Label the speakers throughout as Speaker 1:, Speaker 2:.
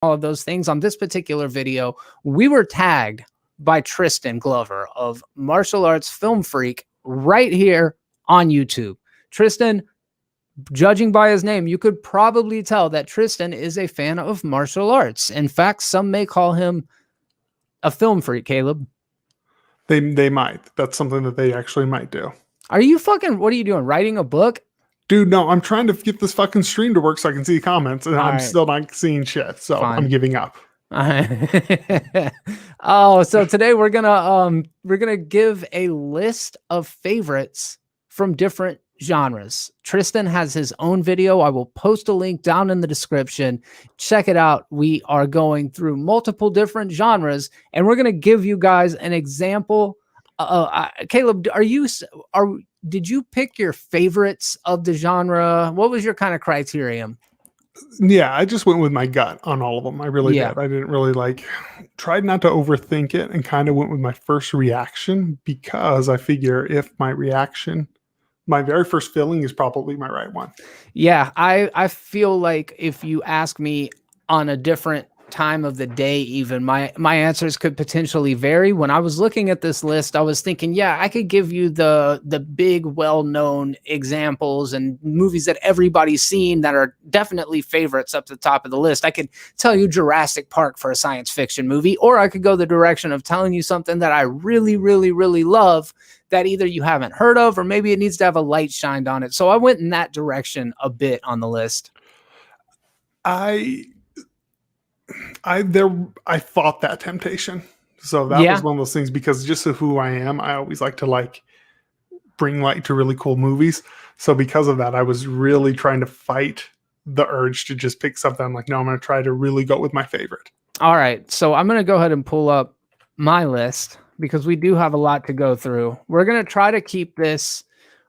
Speaker 1: all of those things. On this particular video, we were tagged by Tristan Glover of Martial Arts Film Freak right here on YouTube. Tristan, judging by his name, you could probably tell that Tristan is a fan of martial arts. In fact, some may call him a film freak, Caleb.
Speaker 2: They might. That's something that they actually might do.
Speaker 1: Are you fucking, what are you doing? Writing a book?
Speaker 2: Dude, no, I'm trying to get this fucking stream to work so I can see comments, and I'm still not seeing shit. So I'm giving up.
Speaker 1: Oh, so today we're gonna give a list of favorites from different genres. Tristan has his own video. I will post a link down in the description. Check it out. We are going through multiple different genres, and we're gonna give you guys an example. Caleb, did you pick your favorites of the genre? What was your kind of criterion?
Speaker 2: Yeah, I just went with my gut on all of them. I really did. I didn't really tried not to overthink it and kind of went with my first reaction, because I figure if my very first feeling is probably my right one. Yeah,
Speaker 1: I feel like if you ask me on a different time of the day, even my answers could potentially vary. When I was looking at this list, I was thinking, yeah, I could give you the big well-known examples and movies that everybody's seen that are definitely favorites up the top of the list. I could tell you Jurassic Park for a science fiction movie, or I could go the direction of telling you something that I really, really, really love that either you haven't heard of, or maybe it needs to have a light shined on it. So I went in that direction a bit on the list.
Speaker 2: I fought that temptation. So that was one of those things, because just of who I am, I always like to bring light to really cool movies. So because of that, I was really trying to fight the urge to just pick something. I'm like, no, I'm going to try to really go with my favorite.
Speaker 1: All right. So I'm going to go ahead and pull up my list, because we do have a lot to go through. We're going to try to keep this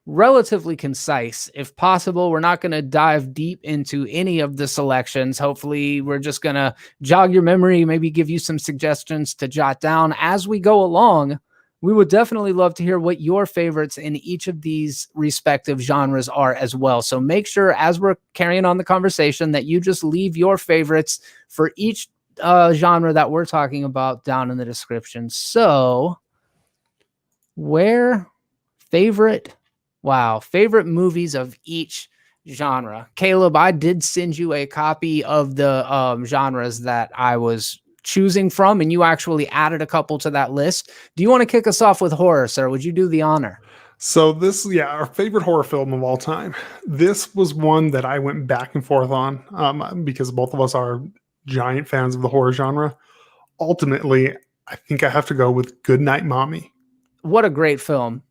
Speaker 1: relatively concise if possible. We're not going to dive deep into any of the selections. Hopefully we're just going to jog your memory, maybe give you some suggestions to jot down as we go along. We would definitely love to hear what your favorites in each of these respective genres are as well. So make sure, as we're carrying on the conversation, that you just leave your favorites for each genre that we're talking about down in the description. So favorite movies of each genre. Caleb, I did send you a copy of the genres that I was choosing from, and you actually added a couple to that list. Do you want to kick us off with horror, sir? Would you do the honor?
Speaker 2: So this, our favorite horror film of all time. This was one that I went back and forth on because both of us are giant fans of the horror genre. Ultimately, I think I have to go with Goodnight Mommy.
Speaker 1: What a great film.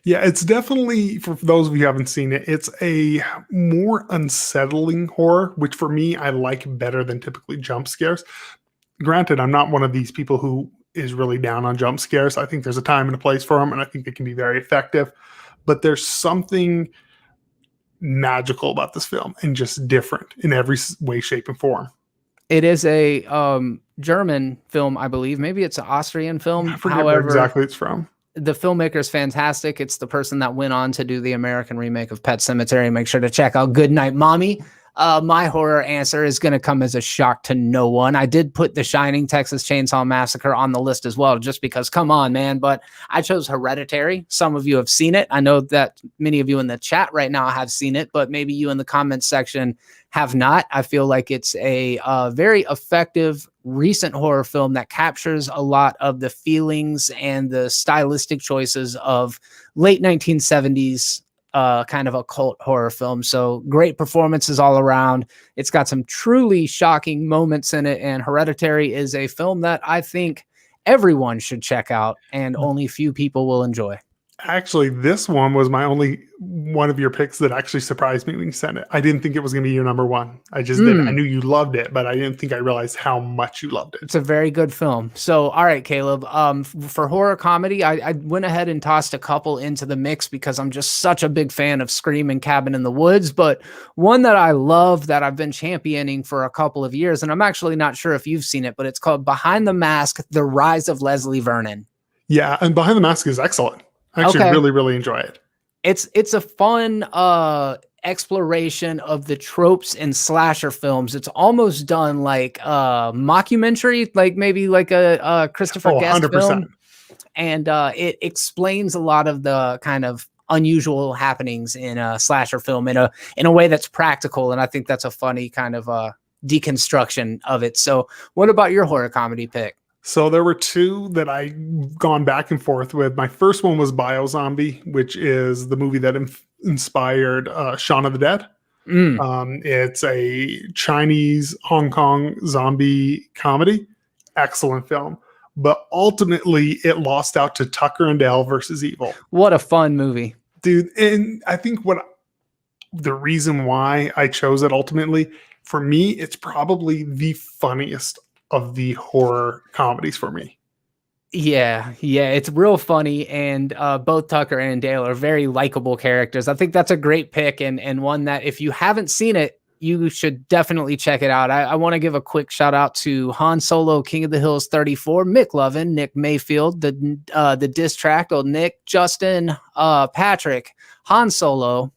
Speaker 2: Yeah, it's definitely, for those of you who haven't seen it, it's a more unsettling horror, which for me, I like better than typically jump scares. Granted, I'm not one of these people who is really down on jump scares. I think there's a time and a place for them, and I think they can be very effective. But there's something magical about this film, and just different in every way, shape, and form.
Speaker 1: It is a German film, I believe. Maybe it's an Austrian film.
Speaker 2: I forget where exactly it's from.
Speaker 1: The filmmaker is fantastic. It's the person that went on to do the American remake of Pet Sematary. Make sure to check out Goodnight Mommy. My horror answer is going to come as a shock to no one. I did put The Shining, Texas Chainsaw Massacre on the list as well, just because, come on, man. But I chose Hereditary. Some of you have seen it. I know that many of you in the chat right now have seen it, but maybe you in the comments section have not. I feel like it's a very effective recent horror film that captures a lot of the feelings and the stylistic choices of late 1970s kind of a cult horror film. So great performances all around. It's got some truly shocking moments in it, and Hereditary is a film that I think everyone should check out, and only few people will enjoy.
Speaker 2: Actually, this one was my only one of your picks that actually surprised me when you sent it. I didn't think it was going to be your number one. I just didn't. I knew you loved it, but I didn't think I realized how much you loved it.
Speaker 1: It's a very good film. So, all right, Caleb, for horror comedy, I went ahead and tossed a couple into the mix because I'm just such a big fan of Scream and Cabin in the Woods. But one that I love that I've been championing for a couple of years, and I'm actually not sure if you've seen it, but it's called Behind the Mask, The Rise of Leslie Vernon.
Speaker 2: Yeah, and Behind the Mask is excellent. I actually really, really enjoy it.
Speaker 1: It's a fun exploration of the tropes in slasher films. It's almost done like a mockumentary, like maybe like a Christopher Guest
Speaker 2: 100%.
Speaker 1: film. And it explains a lot of the kind of unusual happenings in a slasher film in a way that's practical. And I think that's a funny kind of deconstruction of it. So what about your horror comedy pick?
Speaker 2: So there were two that I've gone back and forth with. My first one was Biozombie, which is the movie that inspired Shaun of the Dead. It's a Chinese Hong Kong zombie comedy. Excellent film. But ultimately, it lost out to Tucker and Dale versus Evil.
Speaker 1: What a fun movie.
Speaker 2: Dude, and I think the reason why I chose it ultimately, for me, it's probably the funniest of the horror comedies for me.
Speaker 1: Yeah, it's real funny, and both Tucker and Dale are very likable characters. I think that's a great pick, and one that if you haven't seen it, you should definitely check it out. I want to give a quick shout out to Han Solo, King of the Hills 34, Mick Lovin, Nick Mayfield, the diss track, old Nick, Justin, Patrick, Han Solo,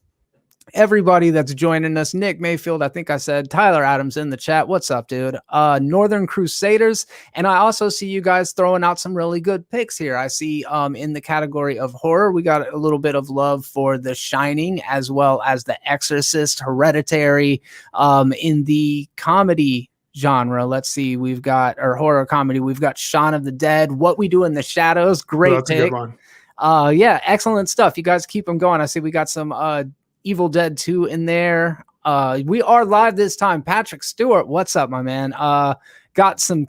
Speaker 1: everybody that's joining us, Nick Mayfield, I think I said, Tyler Adams in the chat. What's up, dude? Northern Crusaders. And I also see you guys throwing out some really good picks here. I see in the category of horror, we got a little bit of love for The Shining as well as The Exorcist, Hereditary. In the comedy genre, let's see, we've got, or horror comedy, we've got Shaun of the Dead, What We Do in the Shadows. Great
Speaker 2: That's
Speaker 1: pick.
Speaker 2: a good one.
Speaker 1: Yeah, excellent stuff. You guys keep them going. I see we got some Evil Dead 2 in there. We are live this time. Patrick Stewart, what's up, my man? Got some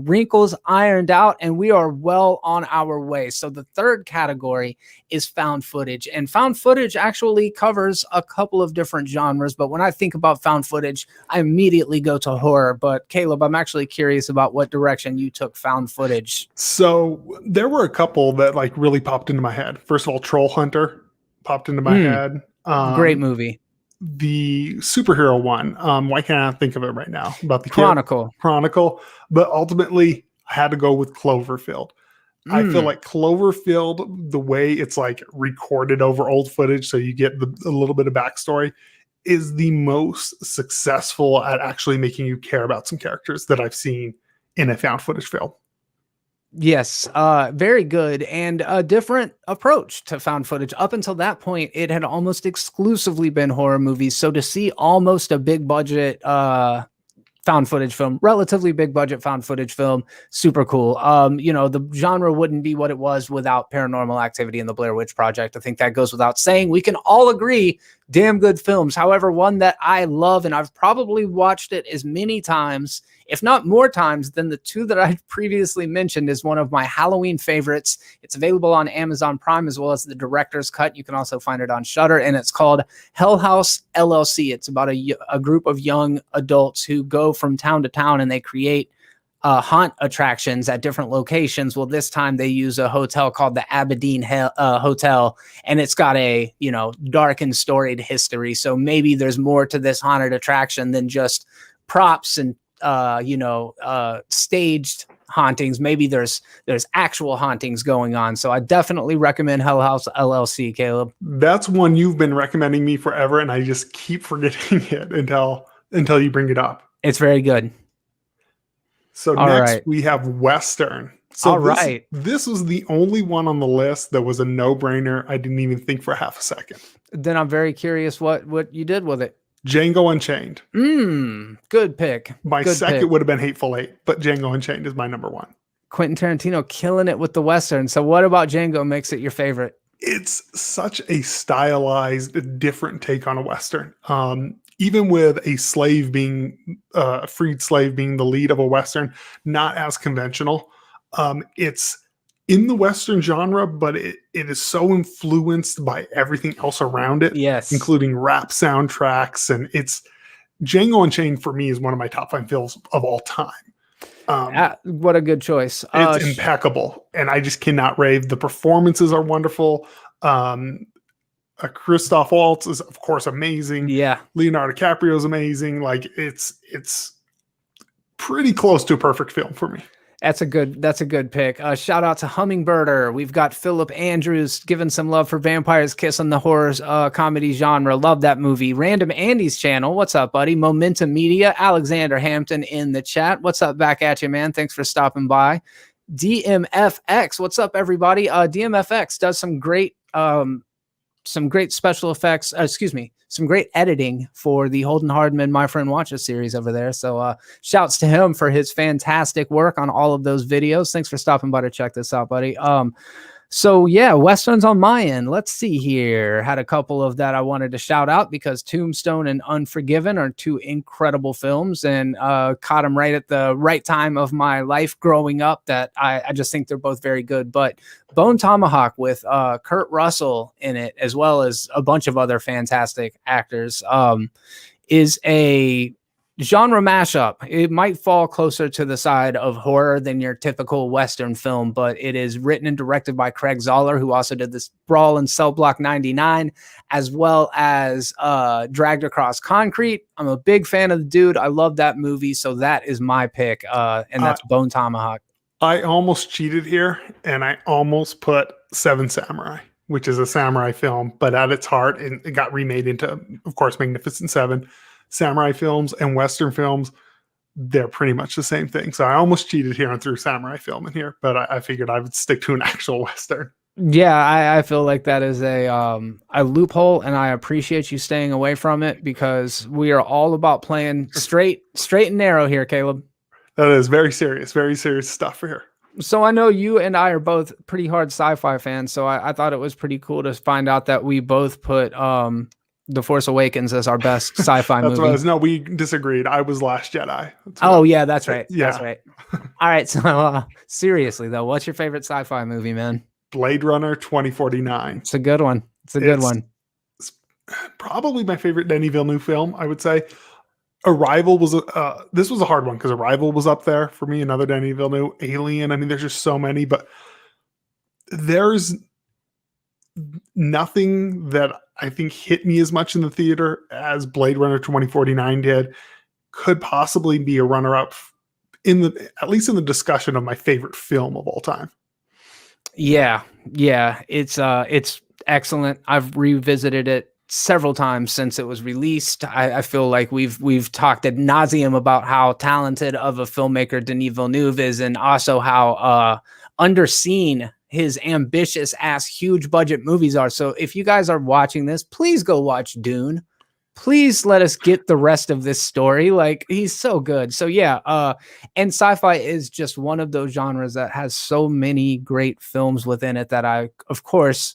Speaker 1: wrinkles ironed out, and we are well on our way. So the third category is found footage, and found footage actually covers a couple of different genres. But when I think about found footage, I immediately go to horror. But Caleb, I'm actually curious about what direction you took found footage.
Speaker 2: So there were a couple that like really popped into my head. First of all, Troll Hunter popped into my head.
Speaker 1: Great movie.
Speaker 2: The superhero one. Why can't I think of it right now? About the
Speaker 1: Chronicle.
Speaker 2: But ultimately, I had to go with Cloverfield. I feel like Cloverfield, the way it's like recorded over old footage, so you get a little bit of backstory, is the most successful at actually making you care about some characters that I've seen in a found footage film.
Speaker 1: Yes, very good, and a different approach to found footage. Up until that point, it had almost exclusively been horror movies. So to see almost a big budget found footage film, relatively big budget found footage film, super cool. The genre wouldn't be what it was without Paranormal Activity and the Blair Witch Project. I think that goes without saying. We can all agree, damn good films. However, one that I love, and I've probably watched it as many times, if not more times than the two that I previously mentioned, is one of my Halloween favorites. It's available on Amazon Prime as well as the director's cut. You can also find it on Shudder, and it's called Hell House LLC. It's about a group of young adults who go from town to town, and they create haunt attractions at different locations. Well, this time they use a hotel called the Aberdeen Hotel, and it's got a dark and storied history. So maybe there's more to this haunted attraction than just props and staged hauntings. Maybe there's actual hauntings going on. So I definitely recommend Hell House LLC, Caleb.
Speaker 2: That's one you've been recommending me forever, and I just keep forgetting it until you bring it up.
Speaker 1: It's very good.
Speaker 2: So next we have Western. So this was the only one on the list that was a no-brainer. I didn't even think for half a second.
Speaker 1: Then I'm very curious what you did with it.
Speaker 2: Django Unchained.
Speaker 1: Good pick.
Speaker 2: My second would have been Hateful Eight, but Django Unchained is my number one.
Speaker 1: Quentin Tarantino killing it with the Western. So what about Django makes it your favorite?
Speaker 2: It's such a stylized, different take on a Western. Even with a slave being a freed slave being the lead of a Western, not as conventional. It's in the Western genre, but it is so influenced by everything else around it.
Speaker 1: Yes.
Speaker 2: Including rap soundtracks. And it's Django Unchained for me is one of my top 5 films of all time.
Speaker 1: What a good choice.
Speaker 2: It's impeccable. And I just cannot rave. The performances are wonderful. Christoph Waltz is of course amazing.
Speaker 1: Yeah.
Speaker 2: Leonardo DiCaprio is amazing. Like it's pretty close to a perfect film for me.
Speaker 1: That's a good pick. Shout out to Hummingbirder. We've got Philip Andrews giving some love for Vampire's Kiss on the horror comedy genre. Love that movie. Random Andy's channel. What's up, buddy? Momentum Media. Alexander Hampton in the chat. What's up back at you, man? Thanks for stopping by. DMFX. What's up, everybody? DMFX does some great special effects. Some great editing for the Holden Hardman My Friend Watches series over there. So shouts to him for his fantastic work on all of those videos. Thanks for stopping by to check this out, buddy. So yeah, Westerns on my end. Let's see here. Had a couple of that I wanted to shout out because Tombstone and Unforgiven are two incredible films, and caught them right at the right time of my life growing up that I just think they're both very good. But Bone Tomahawk with Kurt Russell in it, as well as a bunch of other fantastic actors, is a genre mashup. It might fall closer to the side of horror than your typical Western film, but it is written and directed by Craig Zoller, who also did this Brawl in Cell Block 99, as well as Dragged Across Concrete. I'm a big fan of the dude. I love that movie, so that is my pick, and that's Bone Tomahawk.
Speaker 2: I almost cheated here, and I almost put Seven Samurai, which is a samurai film, but at its heart, it got remade into, of course, Magnificent Seven. Samurai films and Western films, they're pretty much the same thing. So I almost cheated here and threw samurai film in here, but I figured I would stick to an actual Western.
Speaker 1: Yeah, I feel like that is a loophole, and I appreciate you staying away from it because we are all about playing straight and narrow here, Caleb.
Speaker 2: That is very serious stuff for here.
Speaker 1: So I know you and I are both pretty hard sci-fi fans, so I thought it was pretty cool to find out that we both put The Force Awakens as our best sci-fi movie.
Speaker 2: What it was. No, we disagreed. I was Last Jedi.
Speaker 1: Yeah, that's right. Yeah. That's right. All right. So seriously though, what's your favorite sci-fi movie, man?
Speaker 2: Blade Runner 2049.
Speaker 1: It's a good one. It's
Speaker 2: probably my favorite Denis Villeneuve film, I would say. Arrival was this was a hard one because Arrival was up there for me. Another Denis Villeneuve. Alien. I mean, there's just so many, but there's nothing that I think hit me as much in the theater as Blade Runner 2049 did. Could possibly be a runner-up at least in the discussion of my favorite film of all time. Yeah,
Speaker 1: it's excellent. I've revisited it several times since it was released. I feel like we've talked ad nauseum about how talented of a filmmaker Denis Villeneuve is, and also how underseen his ambitious ass huge budget movies are. So if you guys are watching this, please go watch Dune. Please let us get the rest of this story. Like, he's so good. So yeah, and sci-fi is just one of those genres that has so many great films within it that I, of course,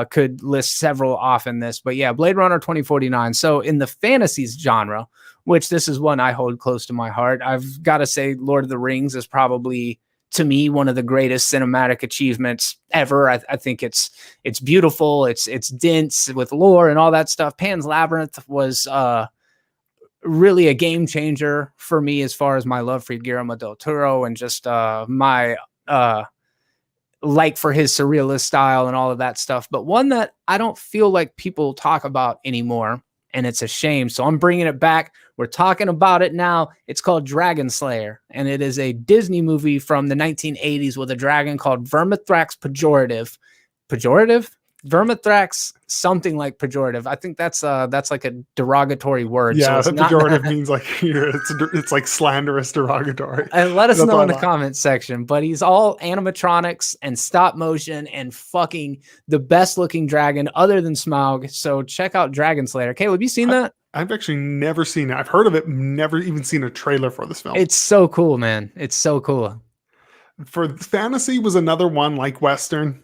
Speaker 1: could list several off in this. But yeah, Blade Runner 2049. So in the fantasies genre, which this is one I hold close to my heart, I've got to say Lord of the Rings is probably, to me, one of the greatest cinematic achievements ever. I think it's beautiful. It's dense with lore and all that stuff. Pan's Labyrinth was really a game changer for me as far as my love for Guillermo del Toro and just my like for his surrealist style and all of that stuff. But one that I don't feel like people talk about anymore, and it's a shame. So I'm bringing it back. We're talking about it now. It's called Dragon Slayer, and it is a Disney movie from the 1980s with a dragon called Vermithrax Pejorative. Pejorative? Vermithrax, something like pejorative. I think that's like a derogatory word.
Speaker 2: Yeah,
Speaker 1: so
Speaker 2: pejorative means like it's like slanderous, derogatory.
Speaker 1: And let us know in the comments section. But he's all animatronics and stop motion and fucking the best looking dragon other than Smaug. So check out Dragon Slayer. Caleb, you seen that?
Speaker 2: I've actually never seen it. I've heard of it, never even seen a trailer for this film.
Speaker 1: It's so cool, man. It's so cool.
Speaker 2: For fantasy was another one like Western.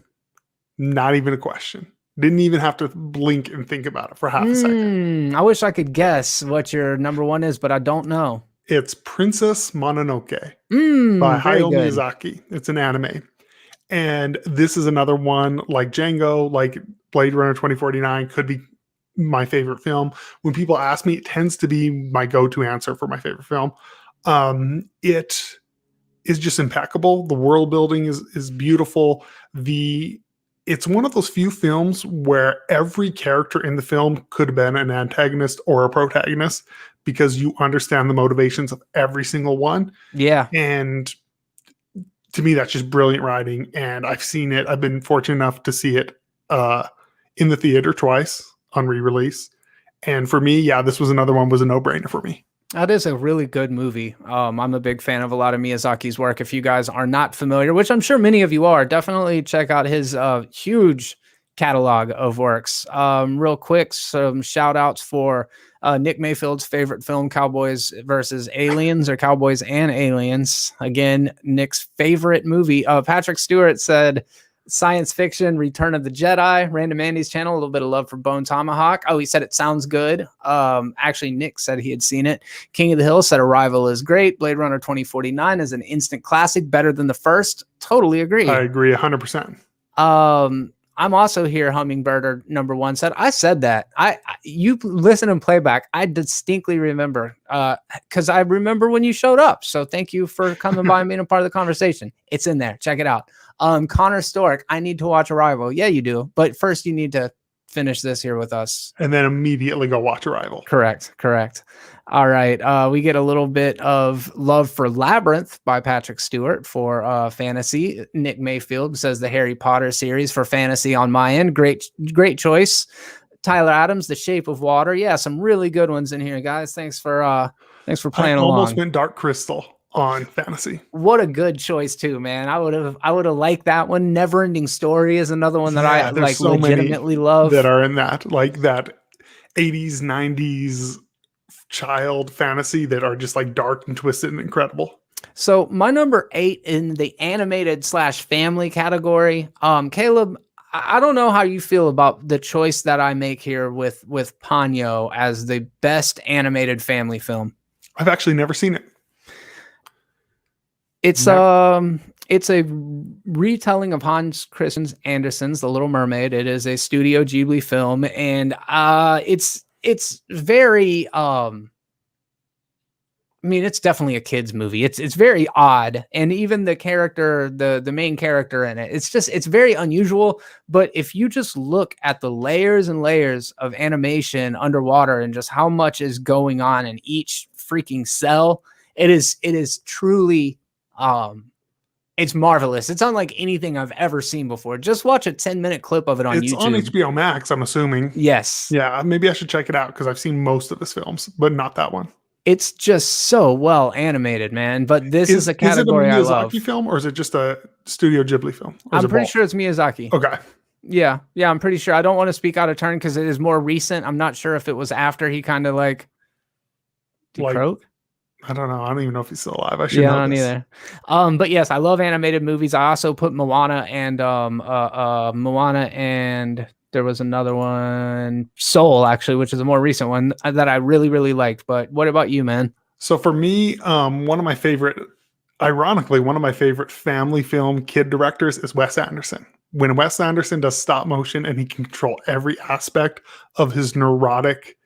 Speaker 2: Not even a question. Didn't even have to blink and think about it for half a second.
Speaker 1: I wish I could guess what your number one is, but I don't know.
Speaker 2: It's Princess Mononoke by Hayao Miyazaki. It's an anime. And this is another one like Django, like Blade Runner 2049 could be my favorite film. When people ask me, it tends to be my go-to answer for my favorite film. It is just impeccable. The world building is beautiful. It's one of those few films where every character in the film could have been an antagonist or a protagonist because you understand the motivations of every single one.
Speaker 1: Yeah.
Speaker 2: And to me, that's just brilliant writing. And I've seen it. I've been fortunate enough to see it in the theater twice on re-release. And for me, yeah, this was a no-brainer for me.
Speaker 1: That is a really good movie. I'm a big fan of a lot of Miyazaki's work. If you guys are not familiar, which I'm sure many of you are, definitely check out his huge catalog of works. Real quick, some shout outs for Nick Mayfield's favorite film, Cowboys versus Aliens, or Cowboys and Aliens. Again, Nick's favorite movie. Patrick Stewart said science fiction, Return of the Jedi. Random Andy's channel, a little bit of love for Bone Tomahawk. Oh, he said it sounds good. Actually, Nick said he had seen it. King of the Hill said Arrival is great. Blade Runner 2049 is an instant classic, better than the first. Totally agree.
Speaker 2: I agree 100%.
Speaker 1: I'm also here. Hummingbirder #1 said, I said that. You listen and playback. I distinctly remember, because I remember when you showed up. So thank you for coming by and being a part of the conversation. It's in there. Check it out. Connor Stork, I need to watch Arrival. Yeah, you do. But first you need to finish this here with us.
Speaker 2: And then immediately go watch Arrival.
Speaker 1: Correct. All right. We get a little bit of love for Labyrinth by Patrick Stewart for fantasy. Nick Mayfield says the Harry Potter series for fantasy on my end. Great choice. Tyler Adams, The Shape of Water. Yeah, some really good ones in here, guys. Thanks for playing along.
Speaker 2: Almost went Dark Crystal on fantasy.
Speaker 1: What a good choice too, man. I would have liked that one. Neverending Story is another one that I like so legitimately love.
Speaker 2: That are in that, like that 80s, 90s child fantasy that are just like dark and twisted and incredible.
Speaker 1: So my number 8 in the animated / family category, Caleb, I don't know how you feel about the choice that I make here with Ponyo as the best animated family film.
Speaker 2: I've actually never seen it.
Speaker 1: It's a retelling of Hans Christian Andersen's The Little Mermaid. It is a Studio Ghibli film, and it's very it's definitely a kids movie. It's very odd, and even the character, the main character in it, it's very unusual. But if you just look at the layers and layers of animation underwater and just how much is going on in each freaking cell, it is truly it's marvelous. It's unlike anything I've ever seen before. Just watch a 10-minute clip of it on YouTube. It's on
Speaker 2: HBO Max, I'm assuming.
Speaker 1: Yes.
Speaker 2: Yeah, maybe I should check it out because I've seen most of his films, but not that one.
Speaker 1: It's just so well animated, man. But this is a category I love.
Speaker 2: Is it a Miyazaki film or is it just a Studio Ghibli film?
Speaker 1: I'm pretty sure it's Miyazaki.
Speaker 2: Okay.
Speaker 1: Yeah, I'm pretty sure. I don't want to speak out of turn because it is more recent. I'm not sure if it was after he kind of like croak.
Speaker 2: I don't know. I don't even know if he's still alive. I should know this.
Speaker 1: Either. But yes, I love animated movies. I also put Moana and there was another one, Soul, actually, which is a more recent one that I really, really liked. But what about you, man?
Speaker 2: So for me, one of my favorite family film kid directors is Wes Anderson. When Wes Anderson does stop motion and he can control every aspect of his neurotic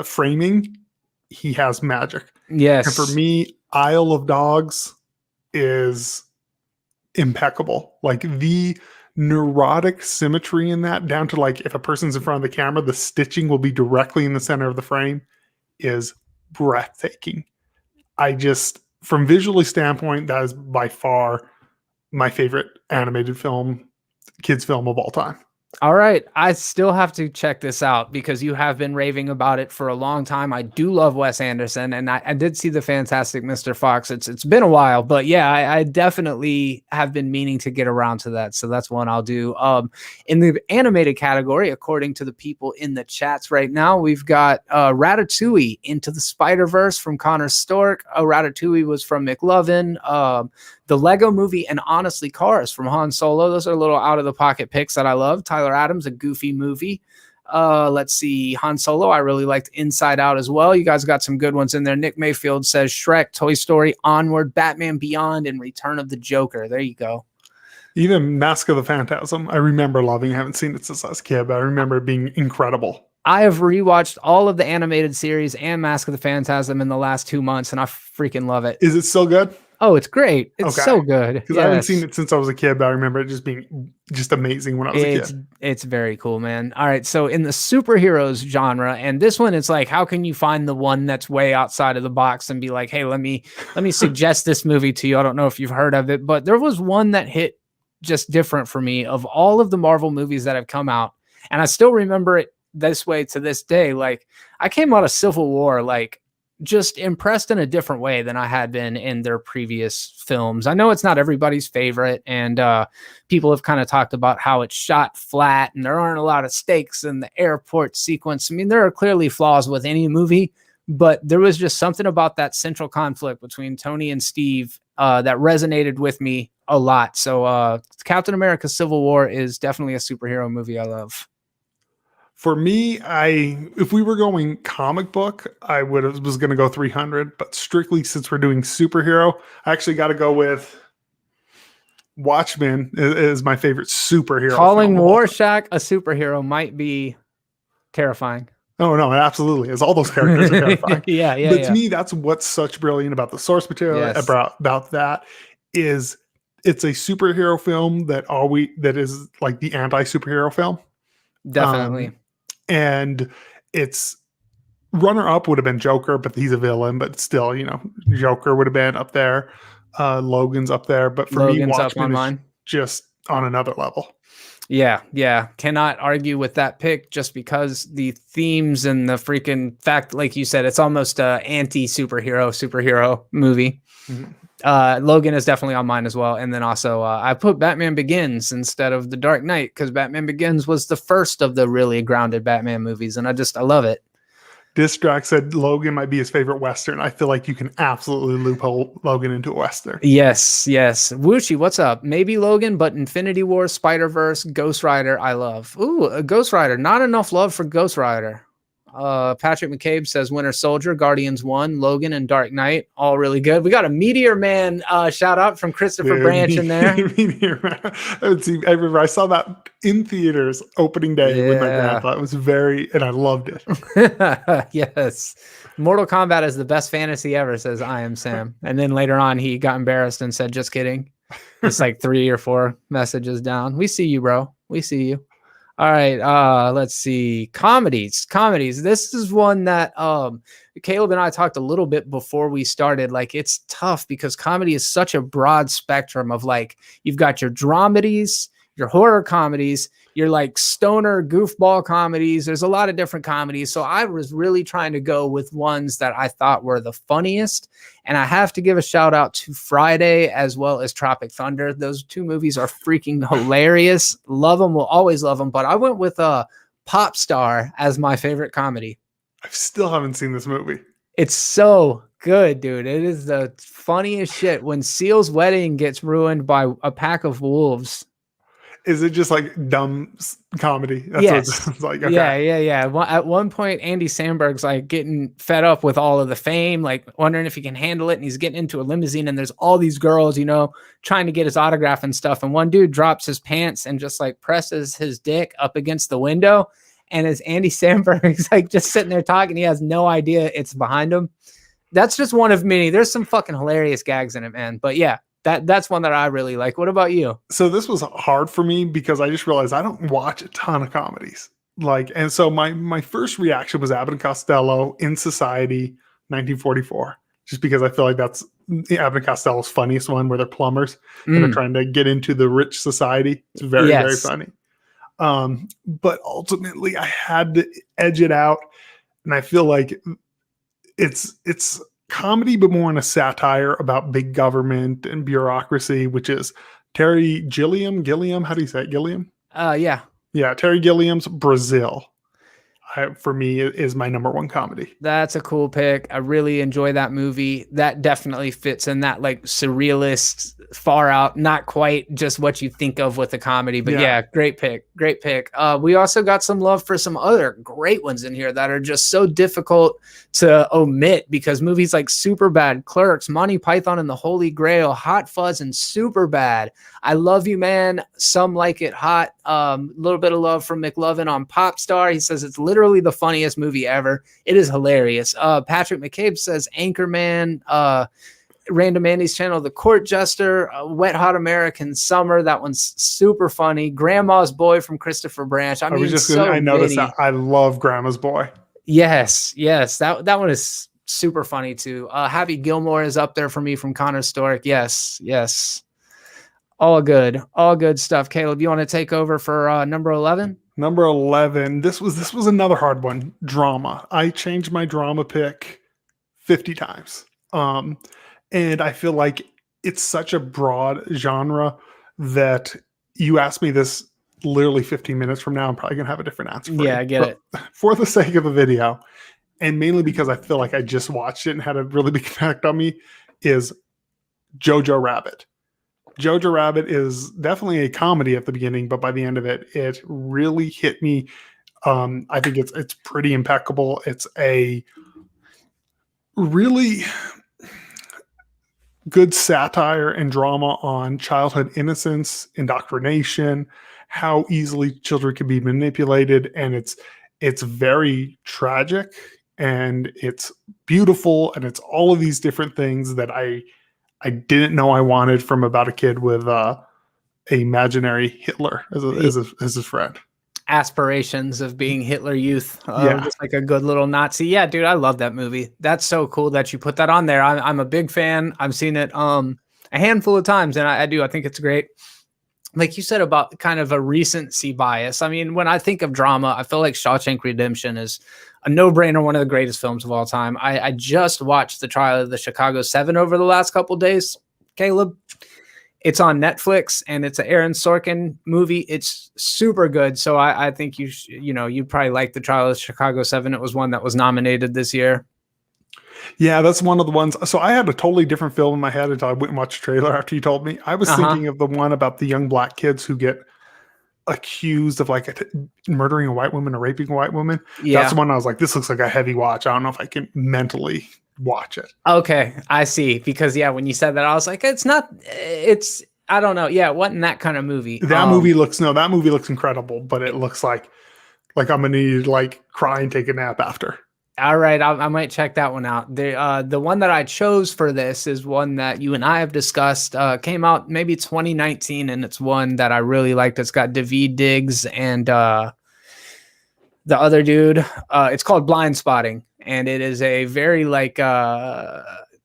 Speaker 2: framing, he has magic.
Speaker 1: Yes.
Speaker 2: And for me, Isle of Dogs is impeccable. Like the neurotic symmetry in that, down to like if a person's in front of the camera, the stitching will be directly in the center of the frame, is breathtaking. From visually standpoint, that is by far my favorite animated film, kids film of all time.
Speaker 1: All right. I still have to check this out because you have been raving about it for a long time. I do love Wes Anderson, and I did see the Fantastic Mr. Fox. It's been a while, but yeah, I definitely have been meaning to get around to that. So that's one I'll do. In the animated category, according to the people in the chats right now, we've got Ratatouille, Into the Spider-Verse from Connor Stork. Ratatouille was from McLovin. The Lego Movie, and honestly, Cars from Han Solo. Those are little out-of-the-pocket picks that I love. Tyler Adams, a goofy movie. Let's see, Han Solo. I really liked Inside Out as well. You guys got some good ones in there. Nick Mayfield says Shrek, Toy Story, Onward, Batman Beyond, and Return of the Joker. There you go.
Speaker 2: Even Mask of the Phantasm, I remember loving. I haven't seen it since I was a kid, but I remember it being incredible.
Speaker 1: I have rewatched all of the animated series and Mask of the Phantasm in the last 2 months, and I freaking love it.
Speaker 2: Is it still good?
Speaker 1: Oh, it's great. It's
Speaker 2: Okay.
Speaker 1: so good.
Speaker 2: Because I haven't seen
Speaker 1: Yes.
Speaker 2: it since I was a kid, but I remember it just being just amazing when I was a kid.
Speaker 1: It's very cool, man. All right, so in the superheroes genre, and this one, it's like, how can you find the one that's way outside of the box and be like, hey, let me suggest this movie to you. I don't know if you've heard of it, but there was one that hit just different for me of all of the Marvel movies that have come out, and I still remember it this way to this day. Like, I came out of Civil War like just impressed in a different way than I had been in their previous films. I know it's not everybody's favorite, and people have kind of talked about how it's shot flat and there aren't a lot of stakes in the airport sequence. I mean, there are clearly flaws with any movie, but there was just something about that central conflict between Tony and Steve that resonated with me a lot. So Captain America Civil War is definitely a superhero movie I love.
Speaker 2: For me, if we were going comic book, was going to go 300, but strictly since we're doing superhero, I actually got to go with Watchmen is my favorite superhero.
Speaker 1: Calling Rorschach a superhero might be terrifying.
Speaker 2: Oh no, it absolutely is. All those characters are terrifying.
Speaker 1: Yeah.
Speaker 2: But to me, that's what's such brilliant about the source material about that is it's a superhero film that is like the anti-superhero film.
Speaker 1: Definitely.
Speaker 2: And it's runner-up would have been Joker, but he's a villain. But still, Joker would have been up there. Logan's up there, but for me, Watchmen is just on another level.
Speaker 1: Yeah. Cannot argue with that pick just because the themes and the freaking fact, like you said, it's almost a anti-superhero movie. Mm-hmm. Logan is definitely on mine as well. And then also I put Batman Begins instead of The Dark Knight because Batman Begins was the first of the really grounded Batman movies. And I love it.
Speaker 2: Distract said Logan might be his favorite Western. I feel like you can absolutely loophole Logan into a Western.
Speaker 1: Yes. Wuchi, what's up? Maybe Logan, but Infinity War, Spider-Verse, Ghost Rider, I love. Ooh, Ghost Rider. Not enough love for Ghost Rider. Patrick McCabe says Winter Soldier, Guardians 1, Logan, and Dark Knight. All really good. We got a Meteor Man shout out from Christopher Branch in there.
Speaker 2: Meteor Man. I remember I saw that in theaters opening day with my grandpa. It was and I loved it.
Speaker 1: Yes. Mortal Kombat is the best fantasy ever, says I Am Sam. And then later on, he got embarrassed and said, just kidding. It's like 3 or 4 messages down. We see you, bro. We see you. All right, let's see. Comedies. This is one that Caleb and I talked a little bit before we started. Like, it's tough because comedy is such a broad spectrum of, like, you've got your dramedies, your horror comedies, your like stoner goofball comedies. There's a lot of different comedies. So I was really trying to go with ones that I thought were the funniest. And I have to give a shout out to Friday as well as Tropic Thunder. Those 2 movies are freaking hilarious. Love them. Will always love them. But I went with Pop Star as my favorite comedy.
Speaker 2: I still haven't seen this movie.
Speaker 1: It's so good, dude. It is the funniest shit when Seal's wedding gets ruined by a pack of wolves.
Speaker 2: Is it just like dumb comedy? That's
Speaker 1: yes.
Speaker 2: What it sounds like. Okay.
Speaker 1: Yeah. At one point, Andy Samberg's like getting fed up with all of the fame, like wondering if he can handle it. And he's getting into a limousine and there's all these girls, trying to get his autograph and stuff. And one dude drops his pants and just like presses his dick up against the window. And as Andy Samberg's like just sitting there talking, he has no idea it's behind him. That's just one of many. There's some fucking hilarious gags in it, man. But yeah. That's one that I really like. What about you?
Speaker 2: So this was hard for me because I just realized I don't watch a ton of comedies. And so my first reaction was Abbott and Costello in Society, 1944, just because I feel like that's Abbott and Costello's funniest one where they're plumbers and they're trying to get into the rich society. It's very, very funny. But ultimately I had to edge it out. And I feel like it's comedy, but more in a satire about big government and bureaucracy, which is Terry Gilliam. How do you say it? Gilliam? Yeah, Terry Gilliam's Brazil. For me, is my number 1 comedy.
Speaker 1: That's a cool pick. I really enjoy that movie. That definitely fits in that like surrealist, far out, not quite just what you think of with a comedy, but yeah, great pick. We also got some love for some other great ones in here that are just so difficult to omit because movies like Superbad, Clerks, Monty Python and the Holy Grail, Hot Fuzz, and Superbad. I Love You, Man. Some Like It Hot. A little bit of love from McLovin on Pop Star. He says it's literally the funniest movie ever. It is hilarious. Patrick McCabe says Anchorman. Random Andy's channel, The Court Jester, Wet Hot American Summer. That one's super funny. Grandma's Boy from Christopher Branch. I
Speaker 2: noticed that. I love Grandma's Boy.
Speaker 1: Yes. That one is super funny too. Happy Gilmore is up there for me from Connor Stork. Yes. All good stuff. Caleb, you want to take over for number 11?
Speaker 2: Number 11. This was another hard one. Drama. I changed my drama pick 50 times. And I feel like it's such a broad genre that you ask me this literally 15 minutes from now, I'm probably going to have a different answer for you.
Speaker 1: I get it.
Speaker 2: For the sake of the video, and mainly because I feel like I just watched it and had a really big impact on me, is Jojo Rabbit. Jojo Rabbit is definitely a comedy at the beginning, but by the end of it, it really hit me. I think it's pretty impeccable. It's a really good satire and drama on childhood innocence, indoctrination, how easily children can be manipulated, and it's very tragic and it's beautiful and it's all of these different things that I didn't know I wanted from about a kid with a imaginary Hitler as his friend.
Speaker 1: Aspirations of being Hitler Youth, just like a good little Nazi. Yeah, dude, I love that movie. That's so cool that you put that on there. I'm a big fan. I've seen it a handful of times, and I think it's great. Like you said about kind of a recency bias. I mean, when I think of drama, I feel like Shawshank Redemption is a no-brainer, one of the greatest films of all time. I just watched The Trial of the Chicago 7 over the last couple days, Caleb. It's on Netflix, and it's an Aaron Sorkin movie. It's super good. So I think you'd probably like The Trial of Chicago 7. It was one that was nominated this year.
Speaker 2: Yeah, that's one of the ones. So I had a totally different film in my head until I went and watched the trailer after you told me. I was thinking of the one about the young black kids who get accused of murdering a white woman or raping a white woman. Yeah. That's the one I was like, this looks like a heavy watch. I don't know if I can mentally watch it.
Speaker 1: Okay, I see. Because when you said that, I was like, I don't know. Yeah, it wasn't that kind of movie.
Speaker 2: That movie looks incredible, but it looks like I'm gonna need to cry and take a nap after.
Speaker 1: All right, I might check that one out. The one that I chose for this is one that you and I have discussed. Came out maybe 2019, and it's one that I really liked. It's got Daveed Diggs and the other dude. It's called Blind Spotting, and it is a very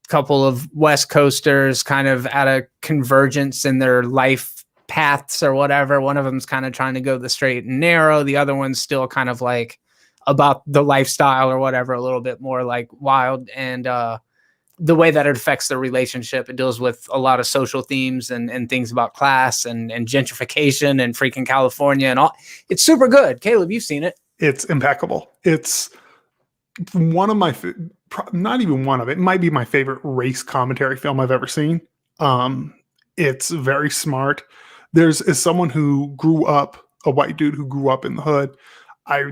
Speaker 1: couple of West Coasters kind of at a convergence in their life paths or whatever. One of them's kind of trying to go the straight and narrow. The other one's still kind of about the lifestyle or whatever, a little bit more wild, and the way that it affects the relationship. It deals with a lot of social themes and things about class and gentrification and freaking California and all. It's super good. Caleb, you've seen it.
Speaker 2: It's impeccable. It's one of my, not even one of it, might be my favorite race commentary film I've ever seen. It's very smart. As someone who grew up, a white dude who grew up in the hood,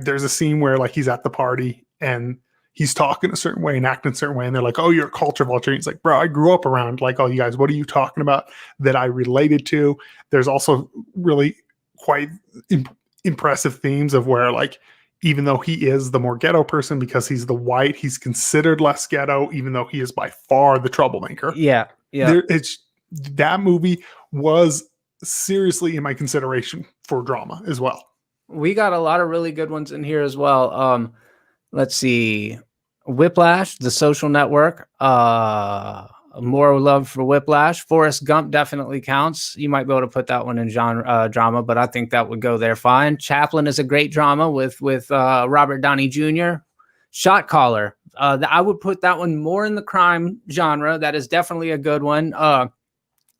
Speaker 2: there's a scene where he's at the party and he's talking a certain way and acting a certain way, and they're like, "Oh, you're a culture vulture." And he's like, "Bro, I grew up around all you guys. What are you talking about that I related to?" There's also really quite impressive themes of where even though he is the more ghetto person because he's the white, he's considered less ghetto, even though he is by far the troublemaker.
Speaker 1: Yeah.
Speaker 2: That movie was seriously in my consideration for drama as well.
Speaker 1: We got a lot of really good ones in here as well. Let's see. Whiplash, The Social Network. More love for Whiplash. Forrest Gump definitely counts. You might be able to put that one in drama, but I think that would go there fine. Chaplin is a great drama with Robert Downey Jr. Shot Caller. I would put that one more in the crime genre. That is definitely a good one.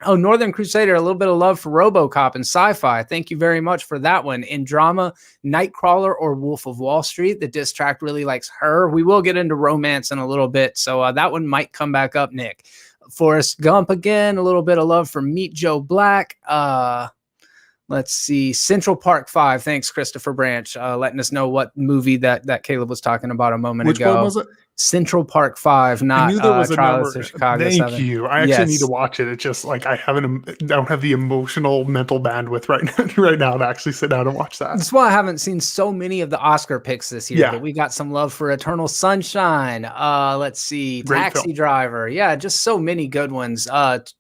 Speaker 1: Northern Crusader, a little bit of love for RoboCop and Sci-Fi. Thank you very much for that one. In drama, Nightcrawler or Wolf of Wall Street. The diss track really likes Her. We will get into romance in a little bit, so that one might come back up, Nick. Forrest Gump again, a little bit of love for Meet Joe Black. Let's see, Central Park 5. Thanks, Christopher Branch, letting us know what movie that Caleb was talking about a moment ago.
Speaker 2: Which one was it?
Speaker 1: Central Park 5,
Speaker 2: I
Speaker 1: not
Speaker 2: knew there was a
Speaker 1: Trials
Speaker 2: number.
Speaker 1: of Chicago
Speaker 2: Thank
Speaker 1: 7.
Speaker 2: you. I actually need
Speaker 1: Yes.
Speaker 2: to watch it. It's just like I don't have the emotional mental bandwidth right now to actually sit down and watch that.
Speaker 1: That's why I haven't seen so many of the Oscar picks this year,
Speaker 2: Yeah.
Speaker 1: but we got some love for Eternal Sunshine. Let's see,
Speaker 2: Great
Speaker 1: Taxi
Speaker 2: film.
Speaker 1: Driver. Yeah, just so many good ones.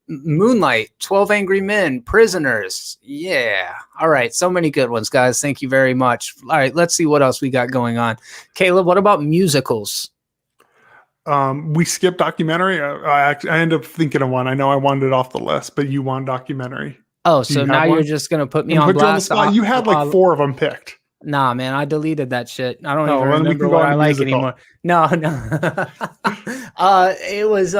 Speaker 1: Moonlight, 12 Angry Men, Prisoners. Yeah. All right, so many good ones, guys. Thank you very much. All right, let's see what else we got going on. Caleb, what about musicals?
Speaker 2: We skipped documentary. I ended up thinking of one. I know I wanted it off the list, but you want documentary.
Speaker 1: Oh,
Speaker 2: Do
Speaker 1: so
Speaker 2: you
Speaker 1: now
Speaker 2: have
Speaker 1: you're
Speaker 2: one?
Speaker 1: just going to put me
Speaker 2: I'm
Speaker 1: on
Speaker 2: gonna put you on the
Speaker 1: blast?
Speaker 2: spot. You had like 4 of them picked.
Speaker 1: Nah, man, I deleted that shit. I don't
Speaker 2: Oh,
Speaker 1: even
Speaker 2: then we
Speaker 1: remember
Speaker 2: can go
Speaker 1: what
Speaker 2: on
Speaker 1: I
Speaker 2: to
Speaker 1: like
Speaker 2: musical.
Speaker 1: anymore. No. It was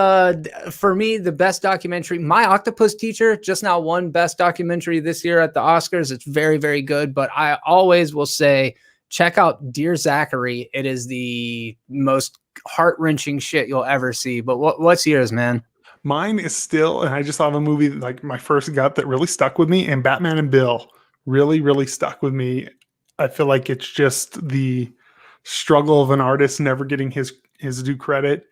Speaker 1: for me the best documentary. My Octopus Teacher just now won best documentary this year at the Oscars. It's very, very good, but I always will say check out Dear Zachary. It is the most heart-wrenching shit you'll ever see. But what's yours, man?
Speaker 2: Mine is still, and I just saw a movie like my first gut that really stuck with me, and Batman and Bill really, really stuck with me. I feel like it's just the struggle of an artist never getting his due credit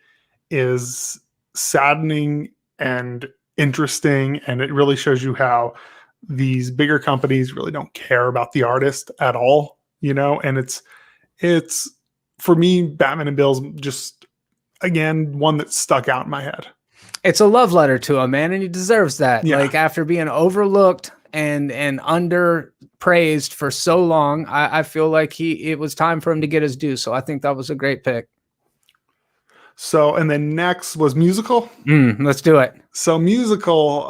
Speaker 2: is saddening and interesting, and it really shows you how these bigger companies really don't care about the artist at all, and it's for me, Batman and Bill's just again one that stuck out in my head.
Speaker 1: It's a love letter to him, man, and he deserves that.
Speaker 2: Yeah.
Speaker 1: Like after being overlooked and underpraised for so long, I feel like it was time for him to get his due. So I think that was a great pick.
Speaker 2: So, and then next was musical.
Speaker 1: Let's do it.
Speaker 2: So musical,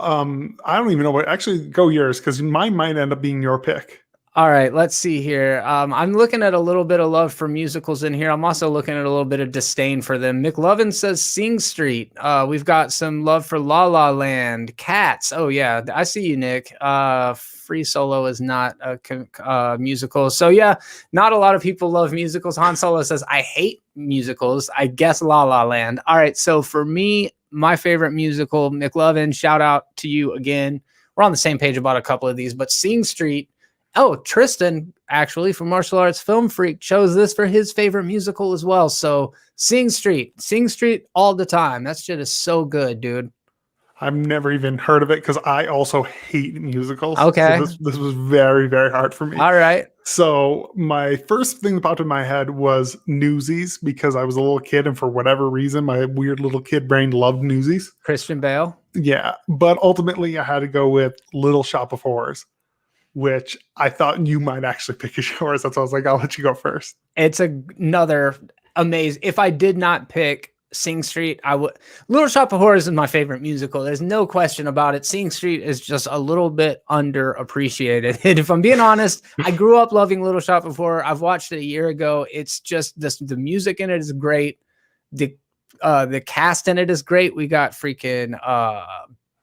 Speaker 2: I don't even know what. Actually, go yours because mine might end up being your pick.
Speaker 1: All right, let's see here. I'm looking at a little bit of love for musicals in here. I'm also looking at a little bit of disdain for them. McLovin says Sing Street. We've got some love for La La Land. Cats. Oh, yeah, I see you, Nick. Free Solo is not a musical. So, yeah, not a lot of people love musicals. Han Solo says, I hate musicals. I guess La La Land. All right, so for me, my favorite musical, McLovin, shout out to you again. We're on the same page about a couple of these, but Sing Street. Oh, Tristan, actually, from Martial Arts Film Freak, chose this for his favorite musical as well. So Sing Street all the time. That shit is so good, dude.
Speaker 2: I've never even heard of it because I also hate musicals.
Speaker 1: Okay.
Speaker 2: So this was very, very hard for me.
Speaker 1: All right.
Speaker 2: So my first thing that popped in my head was Newsies because I was a little kid and for whatever reason, my weird little kid brain loved Newsies.
Speaker 1: Christian Bale.
Speaker 2: Yeah. But ultimately I had to go with Little Shop of Horrors, which I thought you might actually pick as yours. That's why I was like, I'll let you go first.
Speaker 1: It's another amazing. If I did not pick Sing Street, I would. Little Shop of Horrors is my favorite musical. There's no question about it. Sing Street is just a little bit underappreciated. And if I'm being honest, I grew up loving Little Shop of Horror. I've watched it a year ago. It's just the music in it is great. The cast in it is great. We got freaking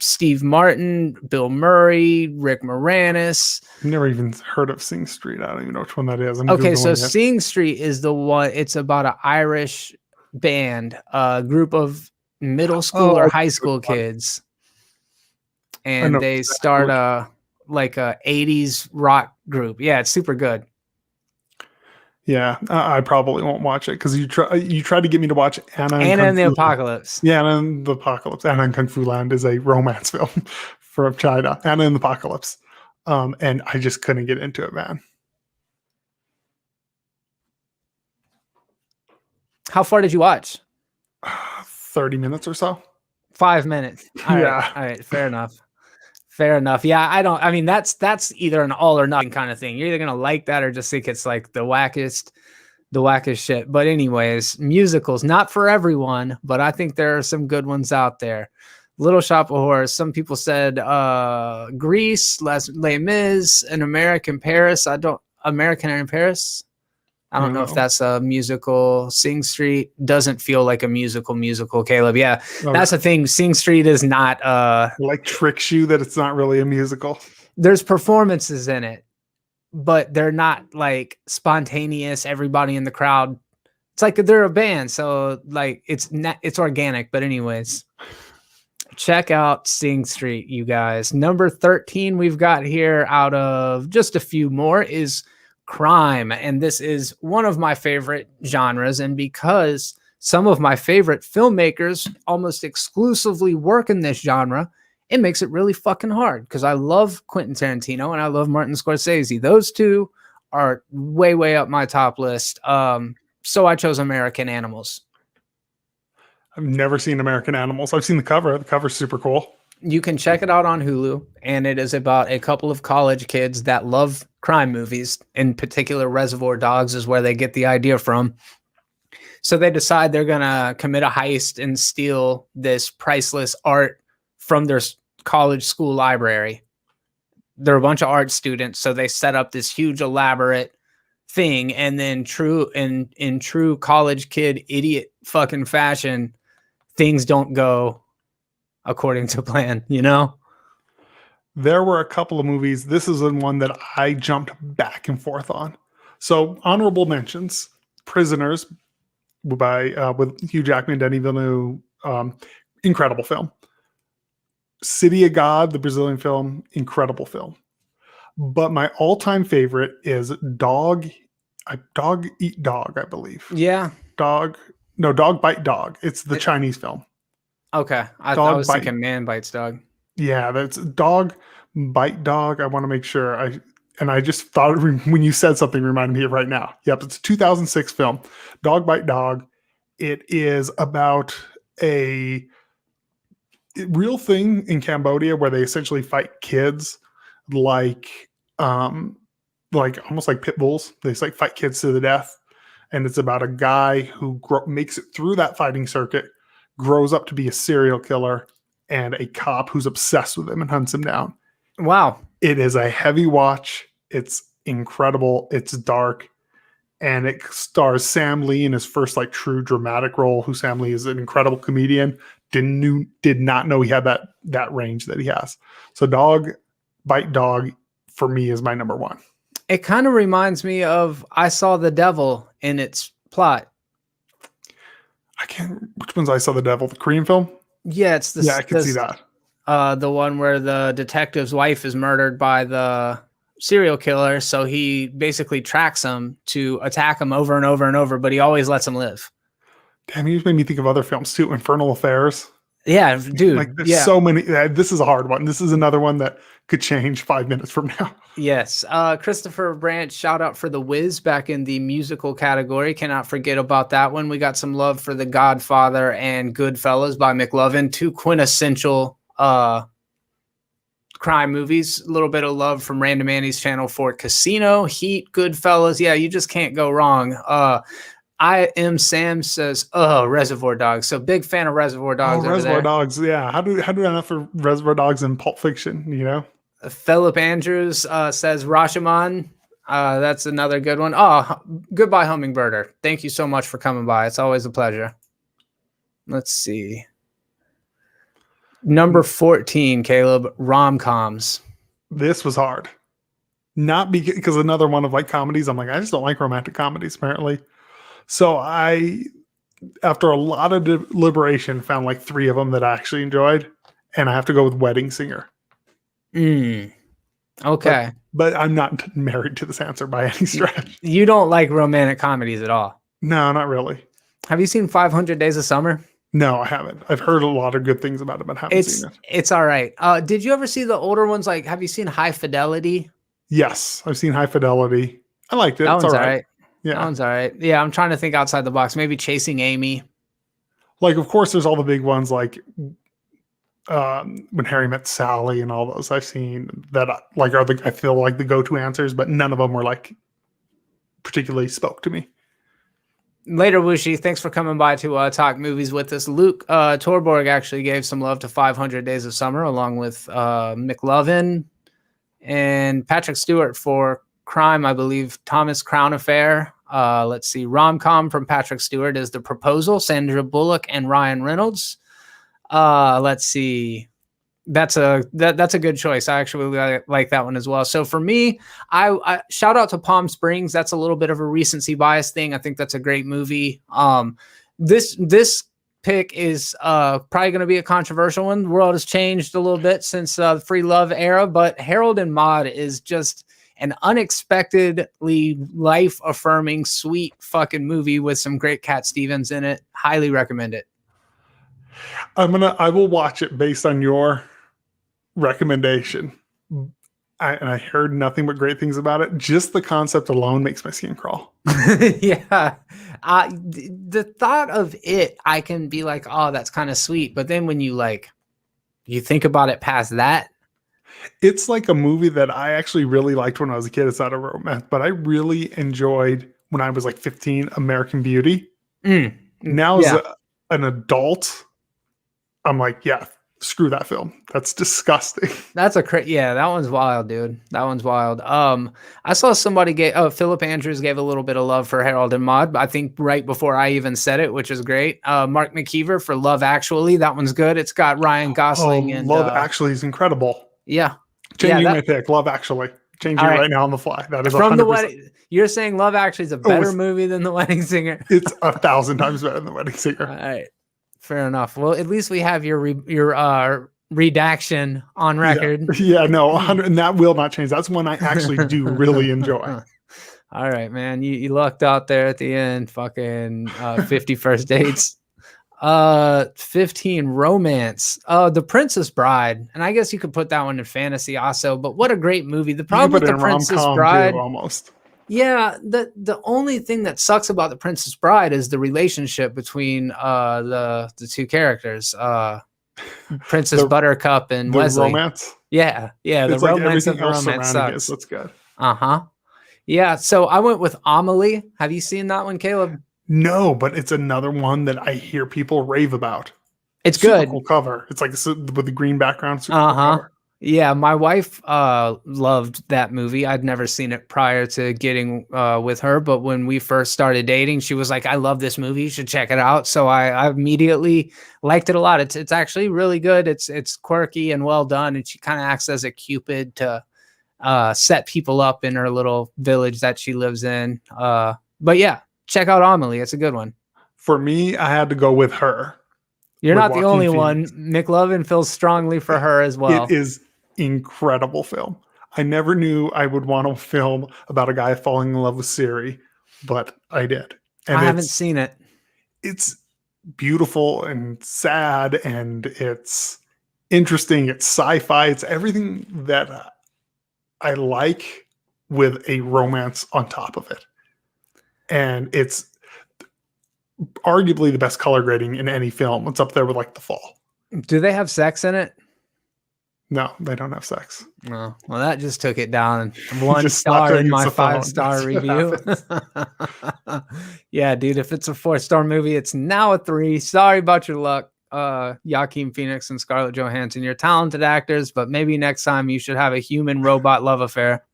Speaker 1: Steve Martin, Bill Murray, Rick Moranis.
Speaker 2: I've never even heard of Sing Street. I don't even know which one that is.
Speaker 1: Okay, so Sing Street is the one. It's about an Irish band, a group of middle school or high school kids, and they start a 80s rock group. Yeah, it's super good.
Speaker 2: Yeah, I probably won't watch it because you tried to get me to watch Anna
Speaker 1: and the Apocalypse.
Speaker 2: Yeah, Anna and the Apocalypse. Anna and Kung Fu Land is a romance film from China. Anna and the Apocalypse. And I just couldn't get into it, man.
Speaker 1: How far did you watch?
Speaker 2: 30 minutes or so.
Speaker 1: 5 minutes. All right. Fair enough. Yeah, I mean, that's either an all or nothing kind of thing. You're either going to like that or just think it's like the wackest shit. But anyways, musicals, not for everyone, but I think there are some good ones out there. Little Shop of Horrors. Some people said Grease, Les Mis, and American in Paris. I don't know if that's a musical. Sing Street doesn't feel like a musical, Caleb. Yeah, that's the thing. Sing Street is not
Speaker 2: like tricks you that it's not really a musical.
Speaker 1: There's performances in it, but they're not like spontaneous. Everybody in the crowd. It's like they're a band, so like it's organic. But anyways, check out Sing Street, you guys. Number 13 we've got here out of just a few more is crime, and this is one of my favorite genres, and because some of my favorite filmmakers almost exclusively work in this genre, it makes it really fucking hard because I love Quentin Tarantino and I love Martin Scorsese. Those two are way, way up my top list. So I chose American Animals.
Speaker 2: I've never seen American Animals. I've seen the cover. The cover's super cool.
Speaker 1: You can check it out on Hulu, and it is about a couple of college kids that love crime movies. In particular, Reservoir Dogs is where they get the idea from. So they decide they're going to commit a heist and steal this priceless art from their college school library. They're a bunch of art students, so they set up this huge elaborate thing, and then in true college kid idiot fucking fashion, things don't go according to plan, you know?
Speaker 2: There were a couple of movies. This is the one that I jumped back and forth on. So honorable mentions: Prisoners by with Hugh Jackman, Denis Villeneuve, incredible film. City of God, the Brazilian film, incredible film. But my all-time favorite is Dog Eat Dog, I believe.
Speaker 1: Yeah.
Speaker 2: Dog Bite Dog. It's the Chinese film.
Speaker 1: Okay. I was thinking Man Bites Dog.
Speaker 2: Yeah, that's Dog Bite Dog. I want to make sure. I just thought when you said something reminded me of right now. Yep, it's a 2006 film, Dog Bite Dog. It is about a real thing in Cambodia where they essentially fight kids like almost like pit bulls. They just like fight kids to the death. And it's about a guy who makes it through that fighting circuit, grows up to be a serial killer, and a cop who's obsessed with him and hunts him down.
Speaker 1: Wow.
Speaker 2: It is a heavy watch. It's incredible. It's dark. And it stars Sam Lee in his first like true dramatic role, who Sam Lee is an incredible comedian. Did not know he had that range that he has. So Dog Bite Dog for me is my number one.
Speaker 1: It kind of reminds me of I Saw the Devil in its plot.
Speaker 2: Which one's I Saw the Devil? The Korean film?
Speaker 1: Yeah, it's the.
Speaker 2: Yeah, I can see that.
Speaker 1: The one where the detective's wife is murdered by the serial killer, so he basically tracks him to attack him over and over and over, but he always lets him live.
Speaker 2: Damn, you just made me think of other films too. Infernal Affairs.
Speaker 1: Yeah, dude.
Speaker 2: Like there's so many. This is a hard one. This is another one that could change 5 minutes from now.
Speaker 1: Yes. Christopher Brandt, shout out for The Wiz back in the musical category. Cannot forget about that one. We got some love for The Godfather and Goodfellas by McLovin. Two quintessential crime movies. A little bit of love from Random Andy's channel for Casino, Heat, Goodfellas. Yeah, you just can't go wrong. I Am Sam says, Reservoir Dogs. So big fan of Reservoir Dogs.
Speaker 2: Reservoir Dogs. Yeah. How do I know for Reservoir Dogs and Pulp Fiction? You know,
Speaker 1: Philip Andrews says Rashomon. That's another good one. Oh, goodbye, Hummingbirder. Thank you so much for coming by. It's always a pleasure. Let's see. Number 14, Caleb, rom-coms.
Speaker 2: This was hard. Not because another one of like comedies. I'm like, I just don't like romantic comedies, apparently. So I, after a lot of deliberation, found like 3 of them that I actually enjoyed. And I have to go with Wedding Singer.
Speaker 1: Okay.
Speaker 2: But I'm not married to this answer by any stretch.
Speaker 1: You don't like romantic comedies at all?
Speaker 2: No, not really.
Speaker 1: Have you seen 500 Days of Summer?
Speaker 2: No, I haven't. I've heard a lot of good things about it, but haven't seen it.
Speaker 1: It's all right. Did you ever see the older ones? Like, have you seen High Fidelity?
Speaker 2: Yes, I've seen High Fidelity. I liked it.
Speaker 1: That
Speaker 2: it's
Speaker 1: one's
Speaker 2: all right.
Speaker 1: Yeah. That one's all right. Yeah, I'm trying to think outside the box. Maybe Chasing Amy.
Speaker 2: Like, of course, there's all the big ones like When Harry Met Sally and all those I've seen that like are I feel like the go-to answers, but none of them were like particularly spoke to me.
Speaker 1: Later, Wushi, thanks for coming by to talk movies with us. Luke Torborg actually gave some love to 500 Days of Summer along with McLovin and Patrick Stewart for crime, I believe, Thomas Crown Affair. Let's see. Rom-Com from Patrick Stewart is The Proposal, Sandra Bullock and Ryan Reynolds. Let's see. That's a good choice. I actually like that one as well. So for me, I shout out to Palm Springs. That's a little bit of a recency bias thing. I think that's a great movie. This pick is probably going to be a controversial one. The world has changed a little bit since the free love era, but Harold and Maude is just an unexpectedly life affirming, sweet fucking movie with some great Cat Stevens in it. Highly recommend it.
Speaker 2: I will watch it based on your recommendation. And I heard nothing but great things about it. Just the concept alone makes my skin crawl.
Speaker 1: Yeah. The thought of it, I can be like, oh, that's kind of sweet. But then when you think about it past that.
Speaker 2: It's like a movie that I actually really liked when I was a kid. It's not a romance, but I really enjoyed when I was like 15, American Beauty. Now as an adult, I'm like, yeah, screw that film. That's disgusting.
Speaker 1: That's that one's wild, dude. That one's wild. I saw somebody Philip Andrews gave a little bit of love for Harold and Maude, I think right before I even said it, which is great. Mark McKeever for Love Actually. That one's good. It's got Ryan Gosling and
Speaker 2: Love Actually is incredible.
Speaker 1: Yeah.
Speaker 2: Changing my pick. Love Actually. Changing right now on the fly. That is
Speaker 1: from
Speaker 2: 100%.
Speaker 1: The Wedding. You're saying Love Actually is a better movie than The Wedding Singer?
Speaker 2: It's 1,000 times better than The Wedding Singer.
Speaker 1: All right. Fair enough. Well, at least we have your redaction on record.
Speaker 2: Yeah, no, 100, and that will not change. That's one I actually do really enjoy.
Speaker 1: All right, man. You lucked out there at the end. Fucking 50 First Dates. 15 Romance. The Princess Bride. And I guess you could put that one in fantasy also, but what a great movie. The problem with The Princess Bride.
Speaker 2: Almost.
Speaker 1: Yeah, the only thing that sucks about The Princess Bride is the relationship between the two characters, Princess Buttercup and Wesley.
Speaker 2: Romance.
Speaker 1: Yeah, the
Speaker 2: it's
Speaker 1: romance
Speaker 2: like
Speaker 1: of the romance sucks.
Speaker 2: That's good.
Speaker 1: Yeah, so I went with Amelie. Have you seen that one, Caleb?
Speaker 2: No, but it's another one that I hear people rave about.
Speaker 1: It's
Speaker 2: super
Speaker 1: good.
Speaker 2: Cool cover. It's like with the green background. Super cool cover.
Speaker 1: Yeah, my wife loved that movie. I'd never seen it prior to getting with her, but when we first started dating, she was like, I love this movie. You should check it out. So I immediately liked it a lot. It's actually really good. It's quirky and well done, and she kind of acts as a Cupid to set people up in her little village that she lives in. But yeah, check out Amelie. It's a good one.
Speaker 2: For me, I had to go with Her.
Speaker 1: You're not the only one. McLovin feels strongly for Her as well.
Speaker 2: It is incredible film. I never knew I would want to film about a guy falling in love with Siri, but I did. And
Speaker 1: I haven't seen it.
Speaker 2: It's beautiful and sad, and it's interesting. It's sci-fi. It's everything that I like with a romance on top of it. And it's arguably the best color grading in any film. It's up there with like The Fall.
Speaker 1: Do they have sex in it?
Speaker 2: No, they don't have sex.
Speaker 1: No. Well, that just took it down 1 star in my 5-star review. Yeah, dude, if it's a 4-star movie, it's now a 3. Sorry about your luck, Joaquin Phoenix and Scarlett Johansson. You're talented actors, but maybe next time you should have a human robot love affair.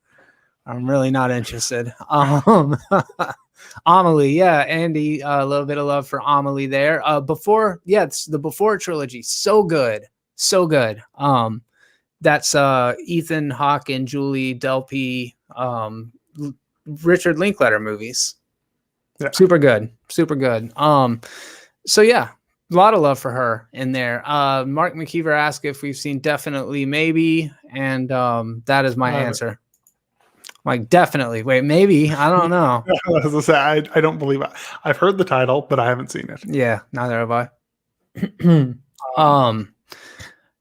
Speaker 1: I'm really not interested. Amelie, yeah, Andy, a little bit of love for Amelie there. It's the Before trilogy. So good. That's Ethan Hawke and Julie Delpy, Richard Linklater movies. Yeah. Super good. So yeah, a lot of love for Her in there. Mark McKeever asked if we've seen Definitely Maybe, and that is my answer. Like, definitely. Wait, maybe. I don't know.
Speaker 2: As I say, I don't believe it. I've heard the title, but I haven't seen it.
Speaker 1: Yeah, neither have I.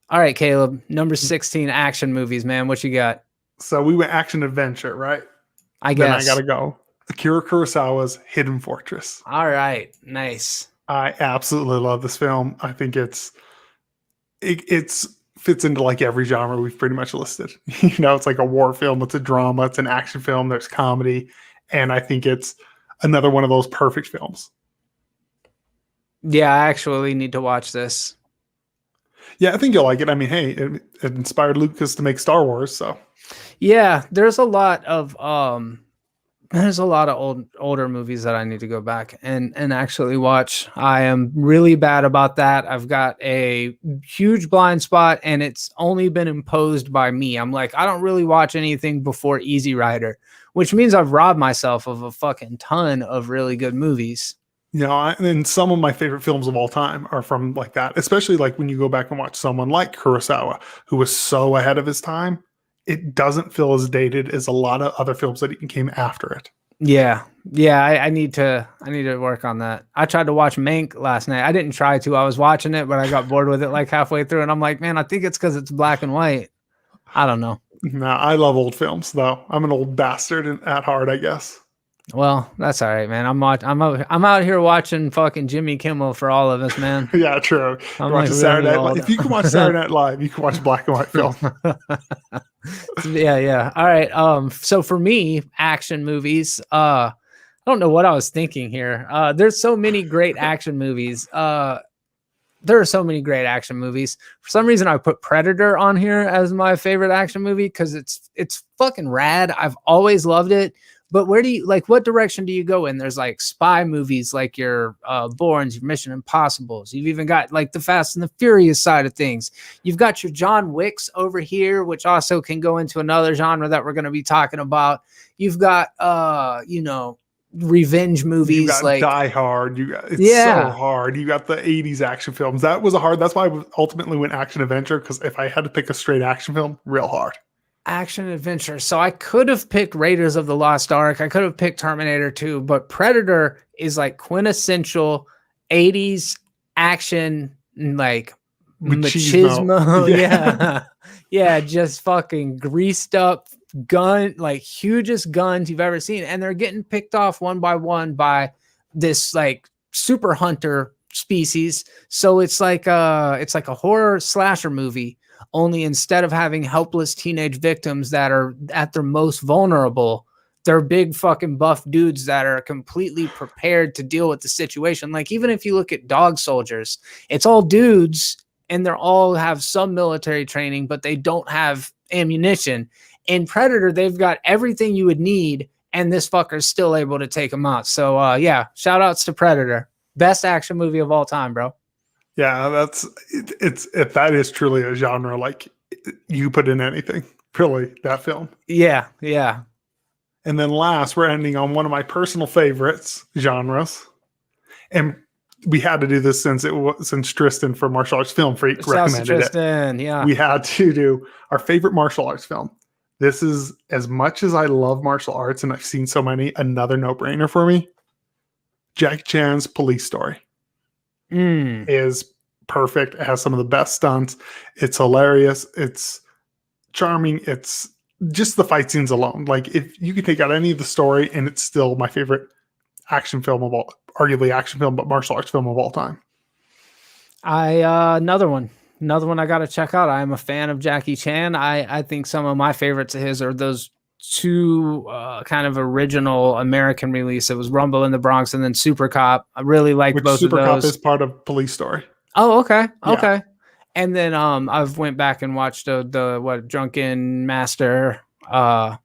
Speaker 1: All right, Caleb. Number 16, action movies, man. What you got?
Speaker 2: So we went action adventure, right?
Speaker 1: I guess.
Speaker 2: Then I gotta go. Akira Kurosawa's Hidden Fortress.
Speaker 1: All right, nice.
Speaker 2: I absolutely love this film. I think it's fits into like every genre we've pretty much listed. It's like a war film, it's a drama, it's an action film, there's comedy, and I think it's another one of those perfect films.
Speaker 1: Yeah, I actually need to watch this.
Speaker 2: Yeah, I think you'll like it. I mean, hey, it inspired Lucas to make Star Wars, so.
Speaker 1: Yeah, there's a lot of older movies that I need to go back and actually watch. I am really bad about that. I've got a huge blind spot, and it's only been imposed by me. I'm like, I don't really watch anything before Easy Rider, which means I've robbed myself of a fucking ton of really good movies.
Speaker 2: And some of my favorite films of all time are from like that, especially like when you go back and watch someone like Kurosawa, who was so ahead of his time. it doesn't feel as dated as a lot of other films that came after it.
Speaker 1: Yeah. I need to work on that. I tried to watch Mank last night. I didn't try to. I was watching it, but I got bored with it like halfway through, and I'm like, man, I think it's because it's black and white. I don't know.
Speaker 2: Nah, I love old films though. I'm an old bastard at heart, I guess.
Speaker 1: Well, that's all right, man. I'm out here watching fucking Jimmy Kimmel for all of us, man.
Speaker 2: Yeah, true.
Speaker 1: I'm
Speaker 2: You watch
Speaker 1: like
Speaker 2: Saturday
Speaker 1: really
Speaker 2: Night Live.
Speaker 1: old.
Speaker 2: If you can watch Saturday Night Live, you can watch black and white film.
Speaker 1: Yeah. All right. So for me, action movies. I don't know what I was thinking here. There's so many great action movies. There are so many great action movies. For some reason, I put Predator on here as my favorite action movie because it's fucking rad. I've always loved it. But where do you what direction do you go in? There's like spy movies like your Bournes, your Mission Impossibles. You've even got like the Fast and the Furious side of things. You've got your John Wicks over here, which also can go into another genre that we're going to be talking about. You've got revenge movies.
Speaker 2: You got
Speaker 1: like
Speaker 2: Die Hard. So hard. You got the 80s action films. That was hard. That's why I ultimately went action adventure, because if I had to pick a straight action film, real hard.
Speaker 1: Action adventure. So I could have picked Raiders of the Lost Ark. I could have picked Terminator 2, but Predator is like quintessential 80s action, like machismo. Yeah. Just fucking greased up gun, like hugest guns you've ever seen. And they're getting picked off one by one by this like super hunter species. So it's like a horror slasher movie. Only instead of having helpless teenage victims that are at their most vulnerable, they're big fucking buff dudes that are completely prepared to deal with the situation. Like even if you look at Dog Soldiers, it's all dudes and they're all have some military training, but they don't have ammunition. In Predator, they've got everything you would need, and this fucker's still able to take them out. So yeah, shout outs to Predator. Best action movie of all time, bro.
Speaker 2: Yeah, that is truly a genre like you put in anything, really, that film.
Speaker 1: Yeah.
Speaker 2: And then last, we're ending on one of my personal favorites genres. And we had to do this since Tristan from Martial Arts Film Freak recommended it.
Speaker 1: Yeah.
Speaker 2: We had to do our favorite martial arts film. This is, as much as I love martial arts and I've seen so many, another no-brainer for me. Jackie Chan's Police Story. Is perfect. It has some of the best stunts. It's hilarious. It's charming. It's just the fight scenes alone. Like if you could take out any of the story and it's still my favorite action film of all, arguably action film, but martial arts film of all time.
Speaker 1: Another one I got to check out. I'm a fan of Jackie Chan. I think some of my favorites of his are those two kind of original American release. It was Rumble in the Bronx and then Super Cop. I really liked both
Speaker 2: Super
Speaker 1: of those.
Speaker 2: Cop is part of Police Story.
Speaker 1: Oh, okay.
Speaker 2: Yeah.
Speaker 1: Okay. And then I've went back and watched the Drunken Master, and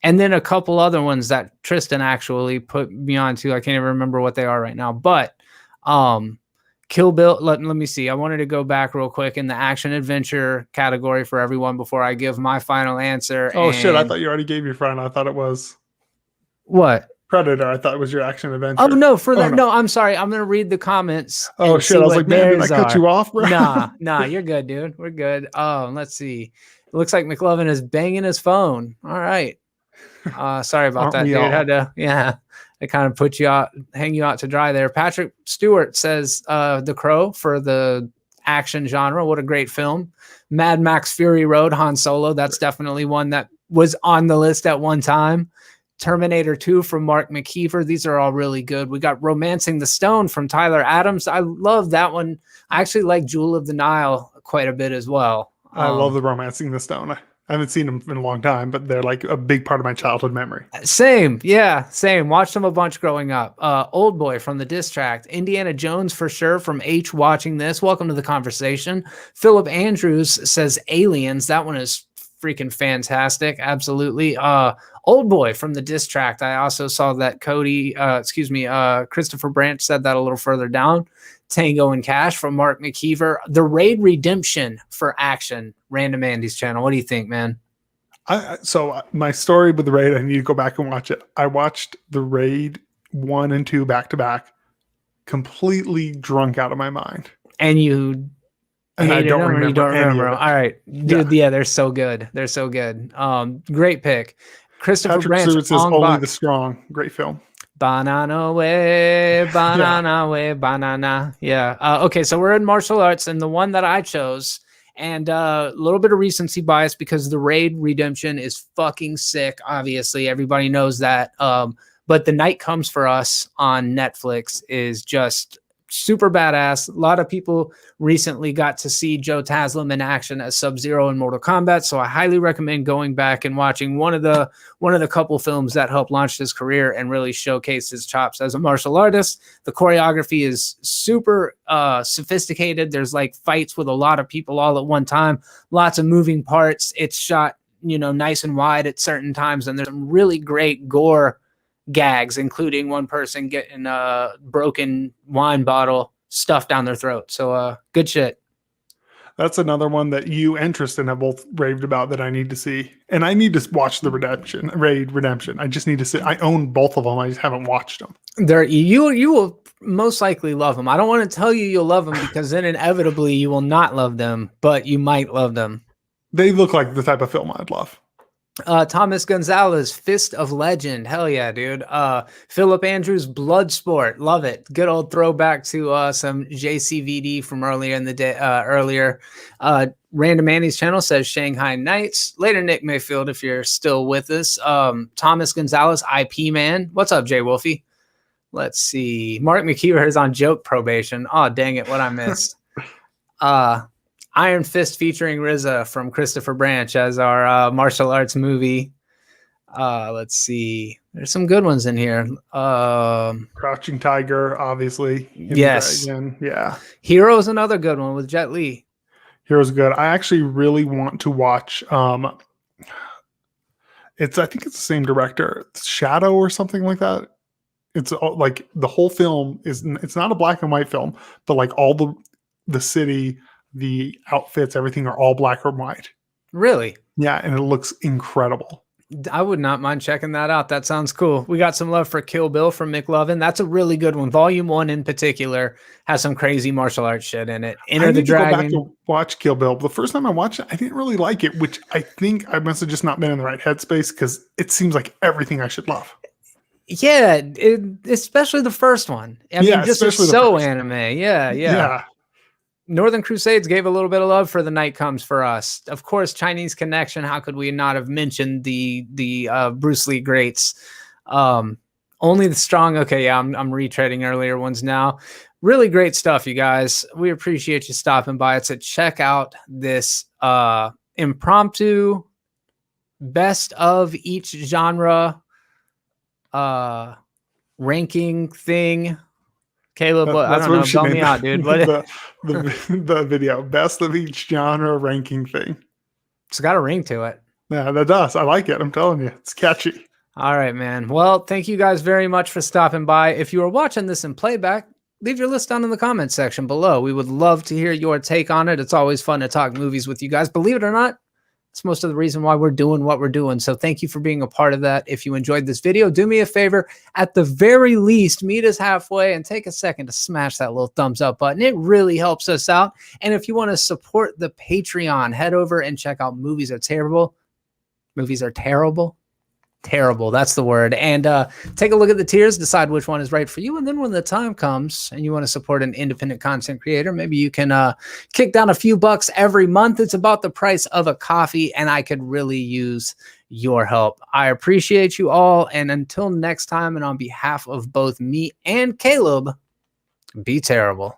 Speaker 1: then a couple other ones that Tristan actually put me on to. I can't even remember what they are right now, but Kill Bill. Let me see. I wanted to go back real quick in the action adventure category for everyone before I give my final answer.
Speaker 2: Oh shit! I thought you already gave your final. I thought it was
Speaker 1: what?
Speaker 2: Predator. I thought it was your action adventure.
Speaker 1: Oh no! No, I'm sorry. I'm gonna read the comments.
Speaker 2: Oh shit! I was like, man, did I cut you off, bro?
Speaker 1: Nah, you're good, dude. We're good. Let's see. It looks like McLovin is banging his phone. All right. Sorry about that, dude. Had to, I kind of put you out, hang you out to dry there. Patrick Stewart says The Crow for the action genre. What a great film. Mad Max Fury Road, Han Solo. That's definitely one that was on the list at one time. Terminator 2 from Mark McKeever. These are all really good. We got Romancing the Stone from Tyler Adams. I love that one. I actually like Jewel of the Nile quite a bit as well.
Speaker 2: I love the Romancing the Stone. I haven't seen them in a long time, but they're like a big part of my childhood memory.
Speaker 1: Same. Watched them a bunch growing up. Old Boy from the Diss Tract. Indiana Jones for sure from H watching this. Welcome to the conversation. Philip Andrews says Aliens. That one is freaking fantastic. Absolutely. Old Boy from the Diss Tract. I also saw that Christopher Branch said that a little further down. Tango and Cash from Mark McKeever. The Raid Redemption for action. Random Andy's channel. What do you think, man?
Speaker 2: So my story with the Raid, I need to go back and watch it. I watched the Raid 1 and 2 back to back, completely drunk out of my mind.
Speaker 1: And you
Speaker 2: And I
Speaker 1: Hated
Speaker 2: don't
Speaker 1: them or you
Speaker 2: remember
Speaker 1: don't
Speaker 2: any
Speaker 1: remember
Speaker 2: of
Speaker 1: them?
Speaker 2: it.
Speaker 1: All right, dude. Yeah, they're so good. They're so good. Great pick. Christopher
Speaker 2: Patrick
Speaker 1: Branch,
Speaker 2: Stewart says
Speaker 1: Ong
Speaker 2: Only
Speaker 1: Bak.
Speaker 2: the Strong. Great film.
Speaker 1: Banana way, banana way, banana. Yeah. Okay, so we're in martial arts, and the one that I chose, and a little bit of recency bias because the Raid Redemption is fucking sick. Obviously, everybody knows that. But The Night Comes for Us on Netflix is just super badass. A lot of people recently got to see Joe Taslim in action as Sub-Zero in Mortal Kombat, so I highly recommend going back and watching one of the couple films that helped launch his career and really showcase his chops as a martial artist. The choreography is super sophisticated. There's like fights with a lot of people all at one time, lots of moving parts. It's shot, nice and wide at certain times, and there's some really great gore gags, including one person getting a broken wine bottle stuffed down their throat. So good shit.
Speaker 2: That's another one that you and Tristan have both raved about that I need to see. And I need to watch the Raid Redemption. I just need to see. I own both of them. I just haven't watched them.
Speaker 1: You will most likely love them. I don't want to tell you you'll love them because then inevitably you will not love them, but you might love them.
Speaker 2: They look like the type of film I'd love.
Speaker 1: Thomas Gonzalez, Fist of Legend. Hell yeah, dude. Philip Andrews, Bloodsport. Love it. Good old throwback to some JCVD from earlier in the day. Random Annie's channel says Shanghai Nights. Later, Nick Mayfield, if you're still with us. Thomas Gonzalez, IP Man. What's up, Jay Wolfie? Let's see. Mark McKeever is on joke probation. Oh, dang it. What I missed. Iron Fist featuring RZA from Christopher Branch as our martial arts movie. Let's see. There's some good ones in here.
Speaker 2: Crouching Tiger, obviously.
Speaker 1: Yes.
Speaker 2: Yeah.
Speaker 1: Hero's another good one with Jet Li.
Speaker 2: Hero's good. I actually really want to watch. I think it's the same director. It's Shadow or something like that. It's like the whole film it's not a black and white film, but like all the city, the outfits, everything are all black or white.
Speaker 1: Really?
Speaker 2: Yeah, and it looks incredible.
Speaker 1: I would not mind checking that out. That sounds cool. We got some love for Kill Bill from McLovin. That's a really good one. Volume 1 in particular has some crazy martial arts shit in it. Enter the Dragon.
Speaker 2: I need to go back to watch Kill Bill. The first time I watched it, I didn't really like it, which I think I must have just not been in the right headspace because it seems like everything I should love.
Speaker 1: Yeah, especially the first one. I mean, just it's so anime. Yeah. Northern Crusades gave a little bit of love for The Night Comes for Us. Of course, Chinese Connection. How could we not have mentioned the Bruce Lee greats? Only the Strong. Okay, yeah, I'm retreading earlier ones now. Really great stuff, you guys. We appreciate you stopping by to check out this impromptu best of each genre ranking thing. Caleb, I don't know. Tell me out, dude. What
Speaker 2: the video best of each genre ranking thing?
Speaker 1: It's got a ring to it.
Speaker 2: Yeah, that does. I like it. I'm telling you, it's catchy.
Speaker 1: All right, man. Well, thank you guys very much for stopping by. If you are watching this in playback, leave your list down in the comments section below. We would love to hear your take on it. It's always fun to talk movies with you guys. Believe it or not, it's most of the reason why we're doing what we're doing. So thank you for being a part of that. If you enjoyed this video, do me a favor. At the very least, meet us halfway and take a second to smash that little thumbs up button. It really helps us out. And if you want to support the Patreon, head over and check out Movies Are Terrible. Movies Are Terrible. Terrible. That's the word. And take a look at the tiers, decide which one is right for you. And then when the time comes and you want to support an independent content creator, maybe you can kick down a few bucks every month. It's about the price of a coffee, and I could really use your help. I appreciate you all. And until next time, and on behalf of both me and Caleb, be terrible.